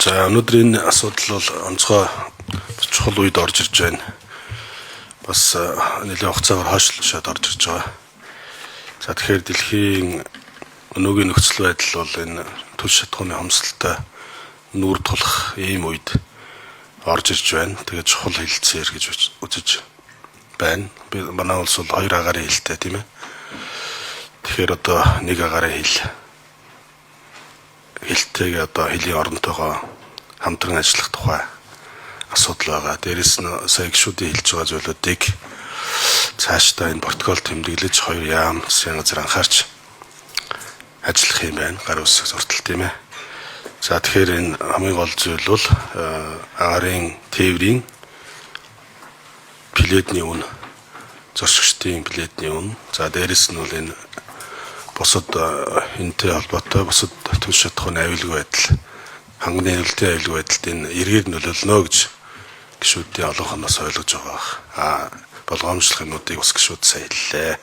За өнөөдрийн асуудал бол онцгой чухал үед орж ирж байна. Бас нэлээд хугацаагаар хойшлуулшаад орж ирж байгаа. За тэгэхээр дэлхийн өнөөгийн нөхцөл байдал бол энэ түлш шатхууны хомсдолтой нүүр тулах ийм үед орж ирж байна. Тэгээд чухал хилцээр гэж үзэж байна. Би манай улс бол 2 агаарын хилтэй тийм ээ. Тэгэхээр одоо 1 агаарын хилтэйг одоо хилийн оронтойгоо хамтран ажиллах тухай асуудал байгаа. Дээрээс нь сая гишүүдийн хэлж байгаа зүйлүүдийг цаашдаа энэ протокол тэмдэглэж 2 яам засгийн газар анхаарч ажиллах юм байна. Гар үсэг суртал тийм ээ. За тэгэхээр энэ хамгийн гол зүйл бол агарын тээврийн пледний үн, зоршигчдын пледний үн. За дээрээс нь бол энэ бусад энэтэй холбоотой бусад түлш шатхууны аюулгүй байдал, ханганы нөлөөтэй аюулгүй байдалд энэ эргээр нөлөөлнө гэж гишүүдийн олон хонос ойлгож байгаа. Болгоомжлох юмнуудыг бас гишүүд сайн хэллээ.